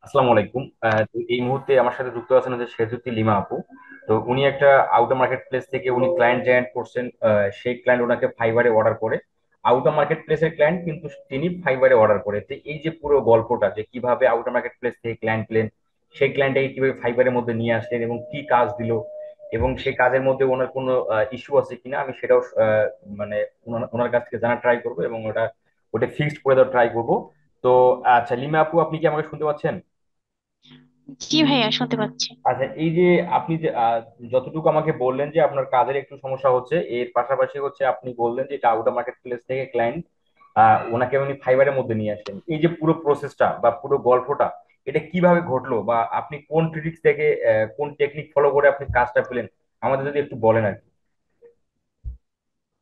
আসসালামু আলাইকুম। তো এই মুহূর্তে আমার সাথে যুক্ত আছেন হচ্ছে সেজুতি লিমা আপু। তো উনি একটা আউটার মার্কেট প্লেস থেকে উনি ক্লায়েন্ট জেনারেট করছেন। সেই ক্লায়েন্ট ওনাকে ফাইবারে অর্ডার করে। আউটার মার্কেট প্লেসের ক্লায়েন্ট কিন্তু তিনি ফাইবারে অর্ডার করে। তো এই যে পুরো গল্পটা যে কিভাবে আউটার মার্কেট প্লেস থেকে ক্লায়েন্ট পেলেন, সেই ক্লায়েন্টটাকে কিভাবে ফাইবারের মধ্যে নিয়ে আসলেন এবং কি কাজ দিল, এবং সেই কাজের মধ্যে ওনার কোনো ইস্যু আছে কিনা, আমি সেটাও মানে ওনার কাছ থেকে জানার ট্রাই করবো এবং ওটা ফিক্সড করে দেওয়ার ট্রাই করবো। তো আচ্ছা, লিমা আপু, আপনি কি আমাকে শুনতে পাচ্ছেন? জি ভাইয়া, শুনতে পাচ্ছি। আচ্ছা, এই যে আপনি যে যতটুকু আমাকে বললেন যে আপনার কাজের একটু সমস্যা হচ্ছে, এর পাশাপাশি হচ্ছে আপনি বললেন যে এটা আউটার মার্কেট প্লেস থেকে ক্লায়েন্ট ওনাকে উনি ফাইবারের মধ্যে নিয়ে আসলেন। এই যে পুরো প্রসেসটা বা পুরো গল্পটা, এটা কিভাবে ঘটলো বা আপনি কোন ট্রিক্স থেকে কোন টেকনিক ফলো করে আপনি কাজটা পেলেন, আমাদের যদি একটু বলেন আর কি।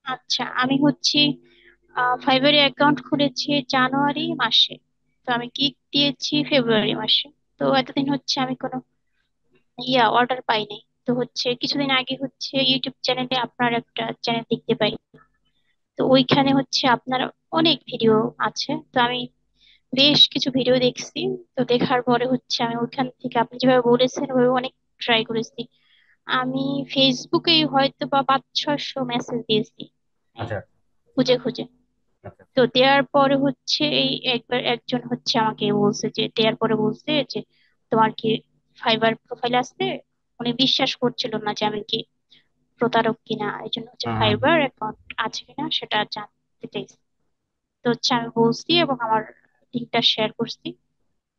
আচ্ছা, আমি হচ্ছি ফাইবারে অ্যাকাউন্ট খুলেছি জানুয়ারি মাসে। তো আমি গিগ দিয়েছি ফেব্রুয়ারি মাসে। তো এতদিন হচ্ছে আমি কোনো অর্ডার পাই নাই। তো হচ্ছে কিছুদিন আগে হচ্ছে ইউটিউব চ্যানেলে আপনার একটা চ্যানেল দেখতে পাই। তো ওইখানে হচ্ছে আপনার অনেক ভিডিও আছে। তো আমি বেশ কিছু ভিডিও দেখছি। তো দেখার পরে হচ্ছে আমি ওইখান থেকে আপনি যেভাবে বলেছেন ওইভাবে অনেক ট্রাই করেছি। আমি ফেসবুকে হয়তো বা 500-600 মেসেজ দিয়েছি এই আচ্ছা খুঁজে খুঁজে। আচ্ছা। তো দেওয়ার পরে হচ্ছে এই একবার একজন হচ্ছে আমাকে বলছে, যে দেওয়ার পরে বলছে যে তোমার কি ফাইবার প্রোফাইল আছে। উনি বিশ্বাস করছিল না যে আমি কি প্রতারক কিনা, এই জন্য হচ্ছে হুম হুম হুম। ফাইবার অ্যাকাউন্ট আছে কিনা সেটা জানতে চাইছি। তো হচ্ছে আমি বলছি এবং আমার লিঙ্কটা শেয়ার করছি।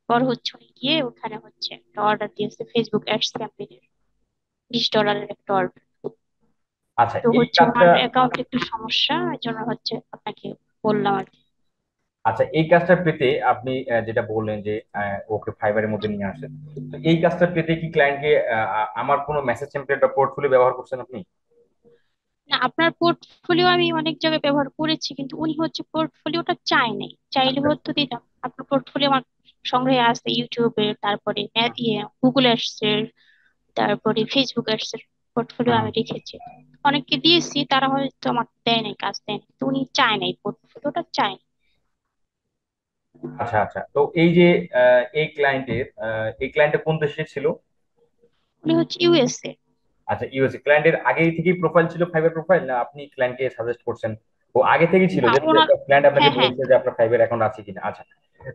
পর হচ্ছে উনি গিয়ে ওখানে হচ্ছে একটা অর্ডার দিয়েছে ফেসবুক অ্যাডস ক্যাম্পেইনের $20 একটা অর্ডার। আচ্ছা, তো এই হচ্ছে কাজটা ওনার অ্যাকাউন্টে একটু সমস্যা, এই জন্য হচ্ছে আপনাকে বললাম আর কি। আচ্ছা, এই কাজটা পেতে আপনি যেটা বললেন যে ওকে ফাইবারের মধ্যে নিয়ে আসেন, তো এই কাজটা পেতে কি ক্লায়েন্টকে আমার কোনো মেসেজ টেমপ্লেট বা পোর্টফোলিও ব্যবহার করছেন আপনি? না, আপনার পোর্টফোলিও আমি অনেক জায়গায় ব্যবহার করেছি, কিন্তু উনি হচ্ছে পোর্টফোলিওটা চায় নাই। চাইলে আচ্ছা হয়তো দিতাম। আপনার পোর্টফোলিও আমার সংগ্রহে আছে, ইউটিউবে, তারপরে গুগল অ্যাডস এর, তারপরে ফেসবুক অ্যাডস এর পোর্টফোলিও হুম। আমি রেখেছি। অনেককে দিয়েছি, তারা হয়তো আমার দেয় নাই, কাজ দেয় নাই। তো উনি চায় নাই, পোর্টফোলিওটা চায় নাই। আচ্ছা আচ্ছা, তো এই যে এই ক্লায়েন্টের কোন দেশে ছিল? উনি হচ্ছে ইউএসএ। আচ্ছা, ইউএসএ। ক্লায়েন্টের আগেই থেকেই প্রোফাইল ছিল, ফাইবার প্রোফাইল, না আপনি ক্লায়েন্টকে সাজেস্ট করছেন? ও আগে থেকেই ছিল, না, যে ওনার, ক্লায়েন্ট আপনাকে হ্যাঁ হ্যাঁ, বলছে যে আপনার ফাইবার অ্যাকাউন্ট আছে কিনা। আচ্ছা,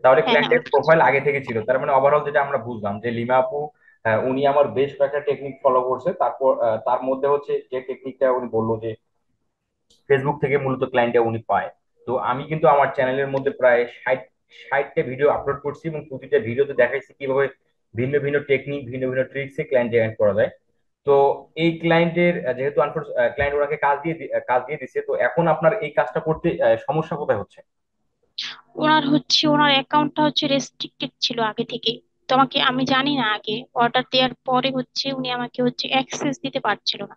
তাহলে হ্যাঁ হ্যাঁ ক্লায়েন্টের ওটা প্রোফাইল আগে থেকে ছিল, তার মানে ওভারঅল যেটা আমরা বুঝলাম যে লিমা আপু উনি আমার বেশ কয়েকটা টেকনিক ফলো করছে। তারপর তার মধ্যে হচ্ছে যে টেকনিকটা উনি বললো যে ফেসবুক থেকে মূলত ক্লায়েন্টটা উনি পায়। তো আমি কিন্তু আমার চ্যানেলের মধ্যে প্রায় 60টা ভিডিও আপলোড করছি এবং প্রতিটা ভিডিওতে দেখাইছি কিভাবে ভিন্ন ভিন্ন টেকনিক, ভিন্ন ভিন্ন ট্রিক্সে ক্লায়েন্ট জেনারেট করা যায়। তো এই ক্লায়েন্টের যেহেতু ক্লায়েন্ট ওনাকে কাজ দিয়ে দিচ্ছে, তো এখন আপনার এই কাজটা করতে সমস্যা কোথায় হচ্ছে? ওনার হচ্ছে ওনার অ্যাকাউন্টটা হচ্ছে রেস্ট্রিক্টেড ছিল আগে থেকে। তো আমাকে, আমি জানি না, আগে অর্ডার দেওয়ার পরে হচ্ছে উনি আমাকে হচ্ছে অ্যাক্সেস দিতে পারছিল না।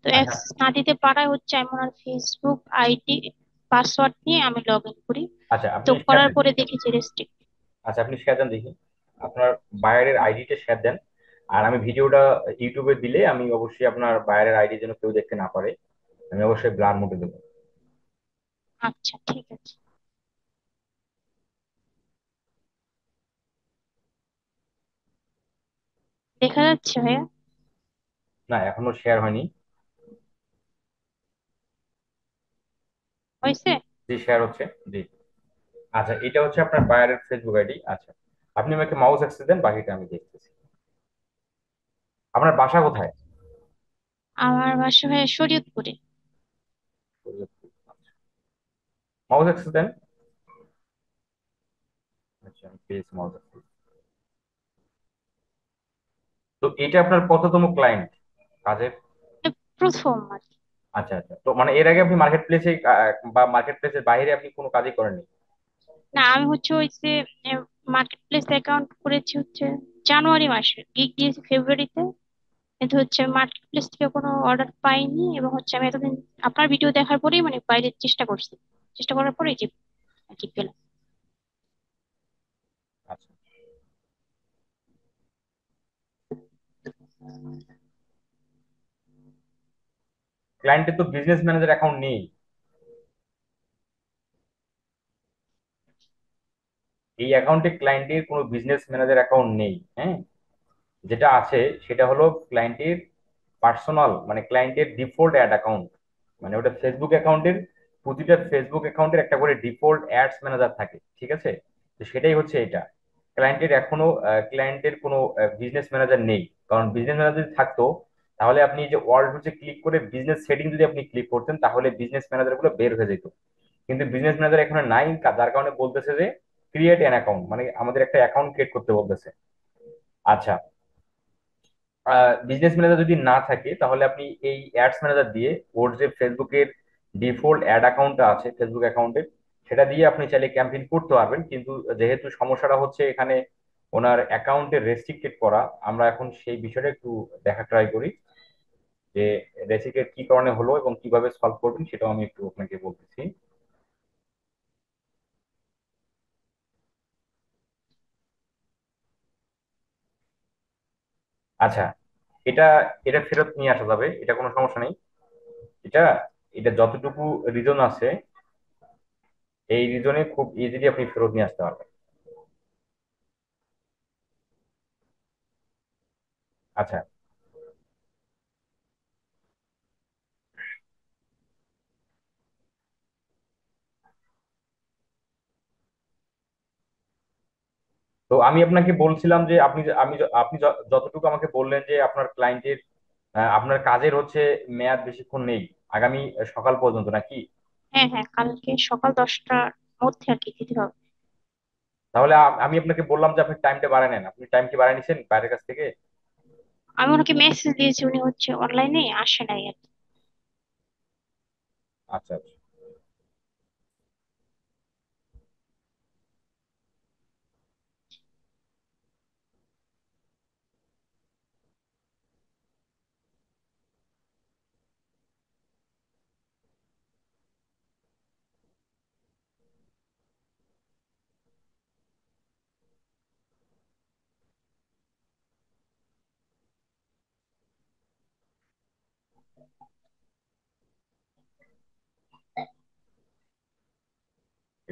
তো আচ্ছা অ্যাক্সেস না দিতে পারায় হচ্ছে আমি ওনার ফেসবুক আইডি পাসওয়ার্ড নিয়ে আমি লগ ইন করি। আচ্ছা, তো আপনি শেয়ার করার দেন। পরে দেখেছি রেস্ট্রিক্ট। আচ্ছা, আপনি শেয়ার দেন দেখি, আপনার বায়ারের আইডিটা শেয়ার দেন। আর আমি ভিডিওটা ইউটিউবে দিলে আমি অবশ্যই আপনার বায়ারের আইডি যেন কেউ দেখতে না পারে, আমি অবশ্যই ব্লার মোডে দেবো। আচ্ছা, ঠিক আছে। দেখা যাচ্ছে ভাইয়া? না, এখনো শেয়ার হয়নি। হয়েছে। জি, শেয়ার হচ্ছে। জি। আচ্ছা, এটা হচ্ছে আপনার বায়ারের ফেসবুক আইডি। আচ্ছা, আপনি আমাকে মাউস অ্যাক্সেস দেন, বাকিটা আমি দেখতেছি। আপনার বাসা কোথায়? আমার বাসা ভাইয়া শরীয়তপুরে। মাউস অ্যাক্সেস দেন। আচ্ছা, আমি পেয়েছি মাউস অ্যাক্সেস। তো এটা আপনার কততম ক্লায়েন্ট কাজের? এটা প্রথম আর কি। আচ্ছা আচ্ছা, তো মানে এর আগে আপনি মার্কেট প্লেসে বা মার্কেট প্লেসের বাইরে আপনি কোনো কাজই করেননি? না, আমি হচ্ছে ওই যে মার্কেট প্লেস অ্যাকাউন্ট করেছি হচ্ছে জানুয়ারি মাসে, গিগ দিয়েছি ফেব্রুয়ারিতে। কিন্তু হচ্ছে মার্কেট প্লেস থেকে কোনো অর্ডার পাইনি, এবং হচ্ছে আমি এতদিন আপনার ভিডিও দেখার পরেই মানে বাইরে চেষ্টা করছি। চেষ্টা করার পরেই যে আর কি পেলাম। আচ্ছা, ক্লায়েন্টের তো বিজনেস ম্যানেজার অ্যাকাউন্ট নেই। এই অ্যাকাউন্টে ক্লায়েন্টের কোনো বিজনেস ম্যানেজার অ্যাকাউন্ট নেই। হ্যাঁ, যেটা আছে সেটা হলো ক্লায়েন্টের পার্সোনাল, মানে ক্লায়েন্টের ডিফল্ট অ্যাড অ্যাকাউন্ট। মানে ওটা ফেসবুক অ্যাকাউন্টের, প্রতিটা ফেসবুক অ্যাকাউন্টের একটা করে ডিফল্ট অ্যাডস ম্যানেজার থাকে, ঠিক আছে? তো সেটাই হচ্ছে এটা। ক্লায়েন্টের এখনো ক্লায়েন্টের কোনো বিজনেস ম্যানেজার নেই। কারণ বিজনেস ম্যানেজার যদি থাকতো, তাহলে আপনি যে ওয়ার্ল্ড হচ্ছে ক্লিক করে বিজনেস সেটিং যদি আপনি ক্লিক করতেন, তাহলে বিজনেস ম্যানেজার গুলো বের হয়ে যেত। কিন্তু বিজনেস ম্যানেজার এখানে নাই, যার কারণে বলতেছে যে ক্রিয়েট অ্যান অ্যাকাউন্ট, মানে আমাদের একটা অ্যাকাউন্ট ক্রিয়েট করতে বলতেছে। আচ্ছা, বিজনেস ম্যানেজার যদি না থাকে, তাহলে আপনি এই অ্যাডস ম্যানেজার দিয়ে ওর যে ফেসবুকের ডিফল্ট অ্যাড অ্যাকাউন্টটা আছে ফেসবুক অ্যাকাউন্টের, সেটা দিয়ে আপনি চাইলে ক্যাম্পেইন করতে পারবেন। কিন্তু যেহেতু সমস্যাটা হচ্ছে এখানে ওনার অ্যাকাউন্টে রেস্ট্রিক্টেড করা, আমরা এখন সেই বিষয়টা একটু দেখা ট্রাই করি যে রেস্ট্রিক্টেড কি কারণে হলো এবং কিভাবে সলভ করবেন, সেটাও আমি একটু আপনাকে বলতেছি। আচ্ছা, এটা এটা ফেরত নিয়ে আসা যাবে, এটা কোনো সমস্যা নেই। এটা এটা যতটুকু রিজন আছে, এই রিজনে খুব ইজিলি আপনি ফেরত নিয়ে আসতে পারবেন। আচ্ছা, তো আমি আপনাকে বলছিলাম যে যতটুকু আমাকে বললেন যে আপনার ক্লায়েন্টের আপনার কাজের হচ্ছে মেয়াদ বেশিক্ষণ নেই, আগামী সকাল পর্যন্ত নাকি? হ্যাঁ হ্যাঁ, কালকে সকাল 10টার মধ্যে আর কি দিতে হবে। তাহলে আমি আপনাকে বললাম যে আপনি টাইমটা বাড়ায় নেন। আপনি টাইম কি বাড়ায় নিছেন বাইরের কাছ থেকে? আমি ওনাকে মেসেজ দিয়েছি, উনি হচ্ছে অনলাইনে আসে নাই আর কি। আচ্ছা আচ্ছা।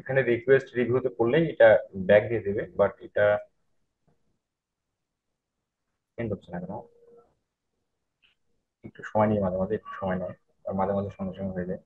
এখানে রিকোয়েস্ট রিভিউতে করলেই এটা ব্যাক দিয়ে দেবে, বাট এটা সেন্ড হচ্ছে না কেন? একটু সময় নিয়ে, মাঝে মাঝে একটু সময় নেয়, আর মাঝে মাঝে সঙ্গে সঙ্গে হয়ে যায়।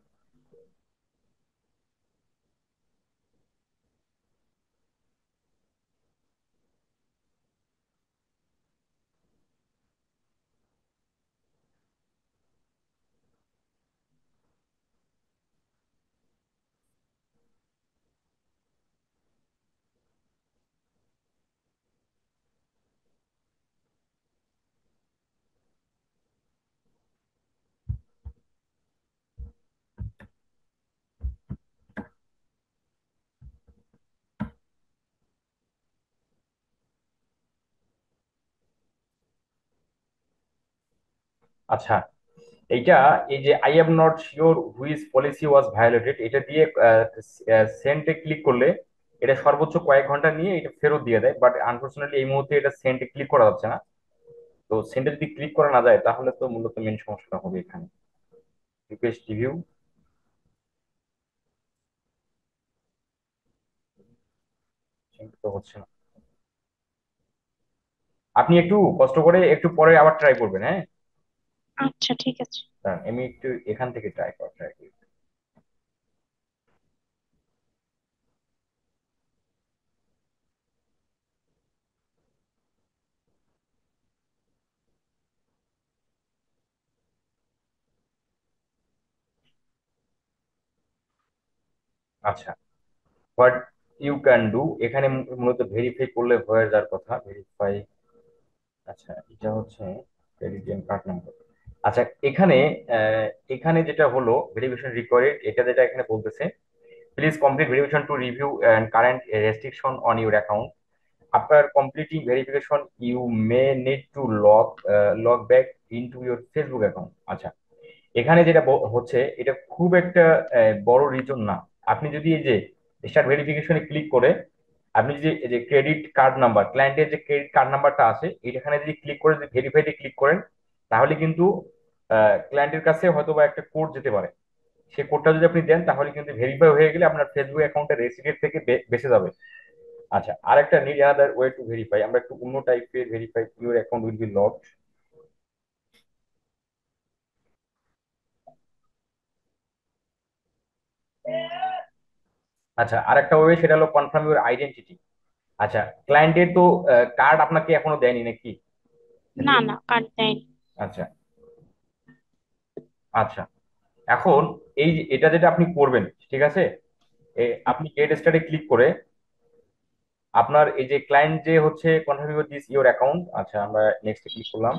আচ্ছা, এইটা, এই যে I am not sure which policy was violated, এটা দিয়ে সেন্টে ক্লিক করলে এটা সর্বোচ্চ কয়েক ঘন্টা নিয়ে এটা ফেরত দিয়ে দেয়। বাট আনফরচুনেটলি এই মুহূর্তে এটা সেন্টে ক্লিক করা যাচ্ছে না। তো সেন্টে যদি ক্লিক করা না যায়, তাহলে তো মূলত মেন সমস্যাটা হবে এখানে। রিকোয়েস্ট রিভিউ সেন্ট তো হচ্ছে না। আপনি একটু কষ্ট করে একটু পরে আবার ট্রাই করবেন, হ্যাঁ? আচ্ছা ঠিক আছে। দাঁড়ান, আমি একটু এখান থেকে ট্রাই করি। আচ্ছা, হোয়াট ইউ ক্যান ডু, এখানে মূলত ভেরিফাই করলে হয়ে যাওয়ার কথা, ভেরিফাই। আচ্ছা, এটা হচ্ছে ক্রেডিট কার্ড নাম্বার। আচ্ছা, এখানে এখানে যেটা হলো ভেরিফিকেশন রিকোয়ার্ড, এটা যেটা এখানে বলতেছে, please complete verification to review and current restriction on your account. After completing verification you may need to log back into your Facebook account. আচ্ছা, এখানে যেটা হচ্ছে, এটা খুব একটা বড় রিজন না। আপনি যদি এই যে স্টার্ট ভেরিফিকেশনে ক্লিক করে, আপনি যদি এই যে ক্রেডিট কার্ড নাম্বার, ক্লায়েন্টের যে ক্রেডিট কার্ড নাম্বারটা আছে, এখানে যদি ক্লিক করে যদি ভেরিফাইতে ক্লিক করেন, তাহলে কিন্তু ক্লায়েন্টের কাছে হয়তো বা একটা কোড যেতে পারে। সেই কোডটা যদি আপনি দেন, তাহলে কিন্তু ভেরিফাই হয়ে গেলে আপনার ফেসবুক অ্যাকাউন্টের রেসিডেন্ট থেকে বেঁচে যাবে। আচ্ছা, আরেকটা need another way to verify, আমরা একটু অন্য টাইপের verify your account will be locked. আচ্ছা, আরেকটা ওয়ে সেটা হলো কনফার্ম ইউর আইডেন্টিটি। আচ্ছা, ক্লায়েন্টের তো কার্ড আপনাকে এখনো দেয়নি নাকি? না দিবে? না, কার্ড দেয়নি। আচ্ছা। আচ্ছা, এখন এই এটা যেটা আপনি করবেন, ঠিক আছে, আপনি গেট স্টার্টে ক্লিক করে আপনার এই যে ক্লায়েন্ট যে হচ্ছে confirm your this your account, আচ্ছা আমরা নেক্সটে ক্লিক করলাম।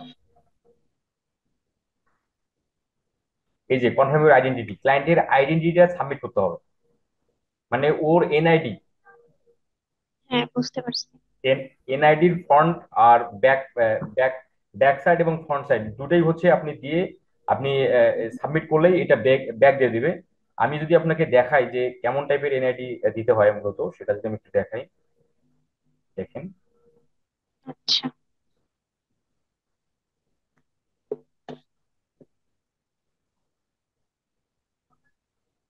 এই যে কনফার্ম ইউর আইডেন্টিটি, ক্লায়েন্টের আইডেন্টিটিটা সাবমিট করতে হবে, মানে ওর এনআইডি, হ্যাঁ, বুঝতে পারছি। এনআইডির ফ্রন্ট আর ব্যাক, ব্যাক ব্যাক সাইড এবং ফ্রন্ট সাইড দুটোই হচ্ছে আপনি দিয়ে আপনি সাবমিট করলেই এটা ব্যাক ব্যাক দিয়ে দিবে। আমি যদি আপনাকে দেখাই যে কেমন টাইপের এনআইডি দিতে হয় মূলত, সেটা যদি আমি একটু দেখাই, দেখেন। আচ্ছা।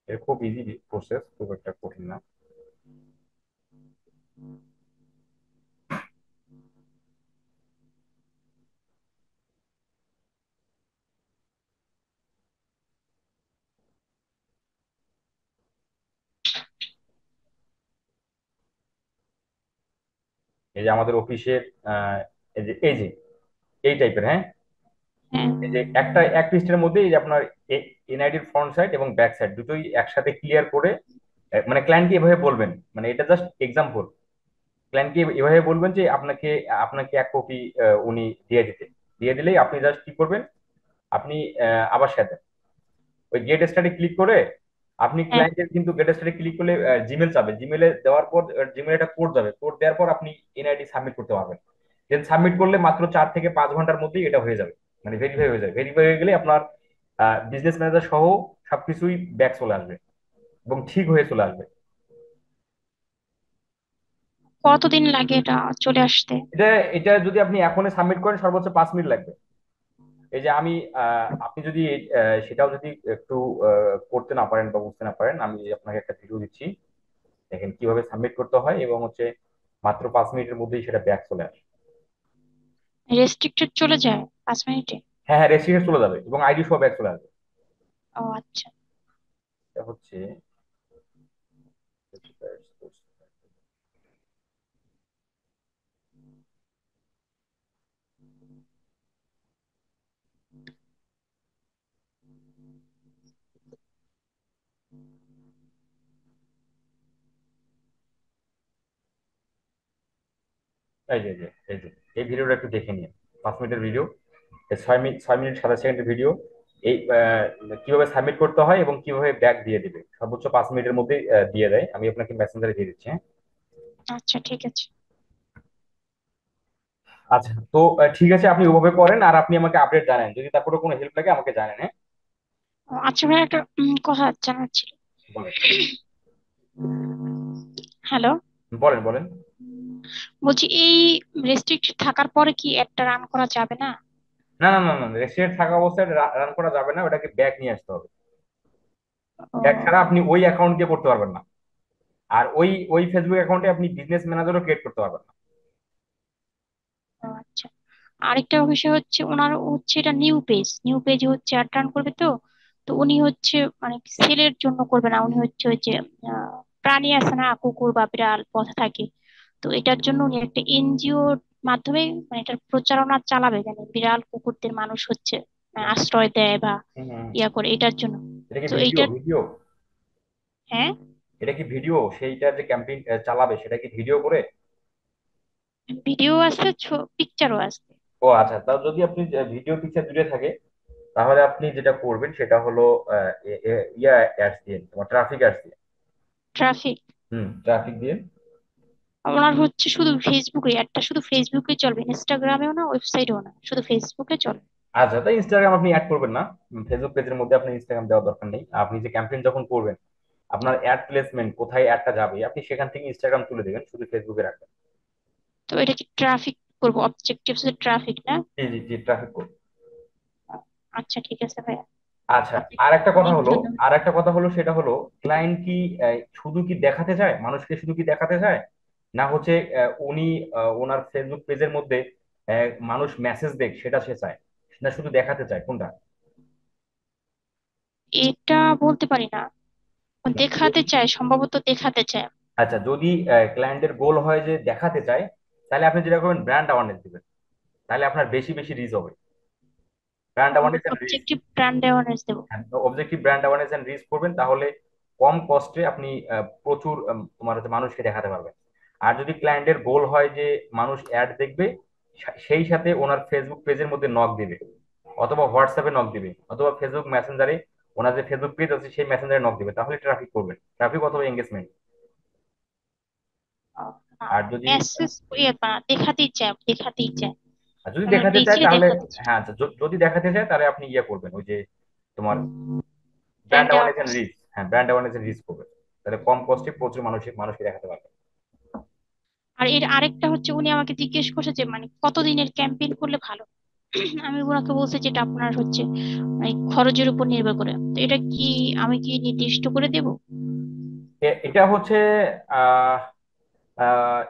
এর খুব ইজি প্রসেস, খুব একটা কঠিন না। এই যে আমাদের অফিসের এই যে এই টাইপের, হ্যাঁ, হ্যাঁ এই যে একটা এক পৃষ্ঠার মধ্যে এই যে আপনার এনআইডির ফ্রন্ট সাইড এবং ব্যাক সাইড দুটোই একসাথে ক্লিয়ার করে, মানে ক্লায়েন্টকে এভাবে বলবেন, মানে এটা জাস্ট এক্সাম্পল, ক্লায়েন্টকে এভাবে বলবেন যে আপনাকে আপনাকে এক কপি উনি দিয়ে দিতে, দিয়ে দিলেই আপনি জাস্ট কি করবেন, আপনি আবার সাথে ওই গেট স্টার্টে ক্লিক করে আপনি হ্যাঁ। ক্লায়েন্টের কিন্তু গেট স্টার্টে ক্লিক করলে জিমেল চাবে, জিমেলে দেওয়ার পর জিমেলে একটা কোড যাবে, কোড দেওয়ার পর আপনি এনআইডি সাবমিট করতে পারবেন। দেন সাবমিট করলে মাত্র 4 থেকে 5 ঘন্টার মধ্যেই এটা হয়ে যাবে, মানে ভেরিফাই হয়ে যাবে। ভেরিফাই হয়ে গেলে আপনার বিজনেস ম্যানেজার সহ সবকিছুই ব্যাক চলে আসবে এবং ঠিক হয়ে চলে আসবে। কতদিন লাগে এটা চলে আসতে? এটা এটা যদি আপনি এখনই সাবমিট করেন সর্বোচ্চ 5 মিনিট লাগবে। এই যে আমি আপনি যদি সেটাও যদি একটু করতে না পারেন বা বুঝতে না পারেন, আমি আপনাকে একটা ভিডিও দিচ্ছি, দেখেন কিভাবে সাবমিট করতে হয় এবং হচ্ছে মাত্র 5 মিনিটের মধ্যেই সেটা ব্যাক চলে আসে। রেস্ট্রিক্টেড চলে যায় 5 মিনিটে? হ্যাঁ হ্যাঁ, রেসিডেন্ট চলে যাবে এবং আইডি সহ ব্যাক চলে আসবে। ও আচ্ছা। এটা হচ্ছে এই যে এই ভিডিওটা একটু দেখে নিন, 5 মিনিটের ভিডিও, 6 মিনিট 27 সেকেন্ডের ভিডিও। এই কিভাবে সাবমিট করতে হয় এবং কিভাবে ব্যাক দিয়ে দিবে সর্বোচ্চ 5 মিনিটের মধ্যে দিয়ে দেয়। আমি আপনাকে মেসেঞ্জারে দিয়ে দিচ্ছি, হ্যাঁ? আচ্ছা ঠিক আছে। আচ্ছা, তো ঠিক আছে, আপনি ওভাবে করেন আর আপনি আমাকে আপডেট জানেন, যদি তারপরে কোনো হেল্প লাগে আমাকে জানেন, হ্যাঁ? ও আচ্ছা ভাই, একটা কথা জানার ছিল। বলেন হ্যালো। বলেন বলেন। বলছি, এই রেস্ট্রিক্টেড থাকার পরে কি একটা রান করা যাবে না? না না না না, রেস্টুরেন্ট থাকা অবস্থায় রান করা যাবে না, ওটাকে ব্যাক নিয়ে আসতে হবে। ব্যাক ছাড়া ও। আপনি ওই অ্যাকাউন্ট দিয়ে করতে পারবেন না। আর ওই ওই ফেসবুক অ্যাকাউন্টে আপনি বিজনেস ম্যানেজারও ক্রিয়েট করতে পারবেন না। ও আচ্ছা। আরেকটা বিষয় হচ্ছে, ওনার হচ্ছে এটা নিউ পেজ হচ্ছে অ্যাড রান করবে তো। তো উনি হচ্ছে মানে সেলের জন্য করবে না, উনি হচ্ছে ওই যে প্রাণী আছে না, কুকুর বা বিড়াল পথে থাকে। তো এটার জন্য উনি একটা এনজিওর মাধ্যমে মানে এটার প্রচারণা চালাবে, যেন বিড়াল কুকুরদের মানুষ হচ্ছে হুম, আশ্রয় দেয় বা হুম, হুম। ইয়া করে এটার জন্য। এটা কি তো ভিডিও এইটার। ভিডিও হ্যাঁ। এটা কি ভিডিও সেইটা যে ক্যাম্পেইন চালাবে সেটা কি ভিডিও করে? ভিডিও আছে, পিকচারও আছে। ও আচ্ছা, তা যদি আপনি ভিডিও পিকচার দূরে থাকে, তাহলে আপনি যেটা করবেন সেটা হলো ইয়া অ্যাডস দিয়ে, তোমার ট্রাফিক অ্যাডস দিয়ে। ট্রাফিক। ট্রাফিক দিয়ে। ওনার হচ্ছে শুধু ফেসবুকে, একটা শুধু ফেসবুকে চলবে, ইনস্টাগ্রামেও না, ওয়েবসাইটেও না, শুধু ফেসবুকে চলবে। আচ্ছা, তাই ইনস্টাগ্রাম আপনি অ্যাড করবেন না, ফেসবুক পেজের মধ্যে আপনার ইনস্টাগ্রাম দেওয়ার দরকার নেই। আপনি যে ক্যাম্পেইন যখন করবেন, আপনার অ্যাড প্লেসমেন্ট কোথায় অ্যাডটা যাবে আপনি সেখান থেকে ইনস্টাগ্রাম তুলে দেবেন, শুধু ফেসবুকে রাখবেন। তো এটা কি ট্রাফিক করবো? অবজেক্টিভ হচ্ছে ট্রাফিক না? জি জি জি, ট্রাফিক কোড। আচ্ছা ঠিক আছে ভাইয়া। আচ্ছা, আপনাকে আর একটা কথা অনেক হলো, ধন্যবাদ। সেটা হলো ক্লায়েন্ট কি শুধু কি দেখাতে চায়, মানুষকে শুধু কি দেখাতে চায়, না হচ্ছে উনি ওনার ফেসবুক পেজের মধ্যে মানুষ মেসেজ দেখ সেটা সে চায়, না শুধু দেখাতে চায়, কোনটা? এটা বলতে পারি না। দেখাতে যদি চায়, সম্ভবত দেখাতে চায়। আচ্ছা, যদি ক্লায়েন্টের গোল হয় যে দেখাতে চায়, তাহলে আপনি যেটা করবেন ব্র্যান্ড অ্যাওয়ারনেস দিবেন, তাহলে আপনার বেশি বেশি রিচ হবে। Brand awareness and reach. Objective brand awareness দেবো। Objective brand awareness and reach করবেন, তাহলে কম কস্টে আপনি প্রচুর তোমার হচ্ছে মানুষকে দেখাতে পারবেন। আর যদি ক্লায়েন্টের গোল হয় যে মানুষ অ্যাড দেখবে, সেই সাথে ওনার ফেসবুক পেজের মধ্যে নক দিবে, অথবা হোয়াটসঅ্যাপে নক দিবে, অথবা ফেসবুক মেসেঞ্জারে, ওনার যে ফেসবুক পেজ আছে সেই মেসেঞ্জারে নক দিবে, তাহলে ট্রাফিক করবেন, ট্রাফিক অথবা এঙ্গেজমেন্ট। আর যদি মেসেজ ইয়ে দেখাতেই চায়, দেখাতেই চায়। আর যদি ওনার দেখাতে চায় রিচে তাহলে, দেখাতে চায়। হ্যাঁ আচ্ছা, যদি দেখাতে চায় তাহলে আপনি ইয়ে করবেন, ওই যে তোমার brand brand awareness and awareness. Reach. হ্যাঁ, ব্র্যান্ড অ্যাওয়ারনেস এন্ড রিচ করবেন, তাহলে কম কস্টে প্রচুর মানুষকে দেখাতে পারবেন। আর এর আরেকটা হচ্ছে, উনি আমাকে জিজ্ঞেস করছে যে মানে কতদিনের ক্যাম্পেইন করলে ভালো। আমি ওনাকে বলছি যেটা আপনার হচ্ছে মানে খরচের উপর নির্ভর করে। তো এটা কি আমি কি নির্দিষ্ট করে দেব? এটা হচ্ছে আহ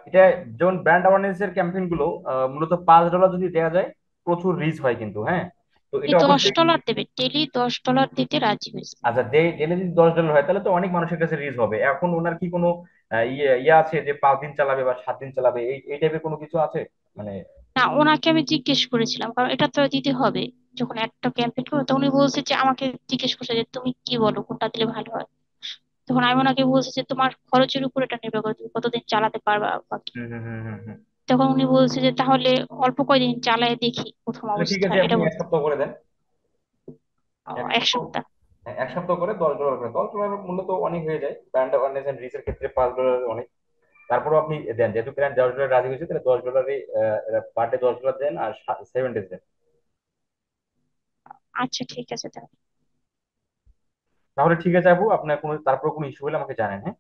এটা যেমন ব্র্যান্ড অ্যাওয়ারনেস এর ক্যাম্পেইন গুলো মূলত $5 যদি দেওয়া যায়, প্রচুর রিচ হয় কিন্তু, হ্যাঁ। তো এই এটা দশ অবশ্যই। ডলার দেবে, ডেলি $10 দিতে রাজি হয়েছে। আচ্ছা, ডেলে যদি $10 হয় তাহলে তো অনেক মানুষের কাছে রিচ হবে। এখন ওনার কি কোনো ইয়ে আছে যে 5 দিন চালাবে বা 7 দিন চালাবে, এই টাইপের কোনো কিছু আছে মানে? না, ওনাকে আমি জিজ্ঞেস করেছিলাম, কারণ এটা তো দিতে হবে যখন একটা ক্যাম্পেইন করবো। তো উনি বলছে যে, আমাকে জিজ্ঞেস করছে যে তুমি কি বলো কোনটা দিলে ভালো হয়। তখন আমি ওনাকে বলছি যে তোমার খরচের উপর এটা নির্ভর করে, তুমি কতদিন চালাতে পারবা বা কি। হুম হুম হুম হুম হুম। তখন উনি বলছে যে তাহলে অল্প কয়দিন চালায় দেখি প্রথম তাহলে ঠিক আছে, অবস্থায়, এটা আপনি এক বলছে। সপ্তাহ করে দেন। এক এক সপ্তাহ সপ্তাহ হ্যাঁ, এক সপ্তাহ করে $10 করে, $10 মূল্য তো অনেক হয়ে যায় ব্র্যান্ড অ্যাওয়ারনেস এন্ড রিচের ক্ষেত্রে, $5 অনেক। তারপরেও আপনি দেন, যেহেতু ক্লায়েন্ট $10 রাজি হয়েছে, তাহলে $10 পার ডে $10 দেন, আর 7 ডেজ দেন। আচ্ছা, ঠিক আছে তাহলে। তাহলে ঠিক আছে আপু, আপনার কোনো তারপর কোনো ইস্যু হলে আমাকে জানেন, হ্যাঁ।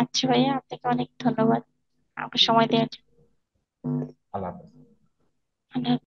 আচ্ছা ভাইয়া, আপনাকে অনেক ধন্যবাদ আমাকে সময় দেওয়ার জন্য। আল্লাহ হাফেজ। আল্লাহ হাফেজ।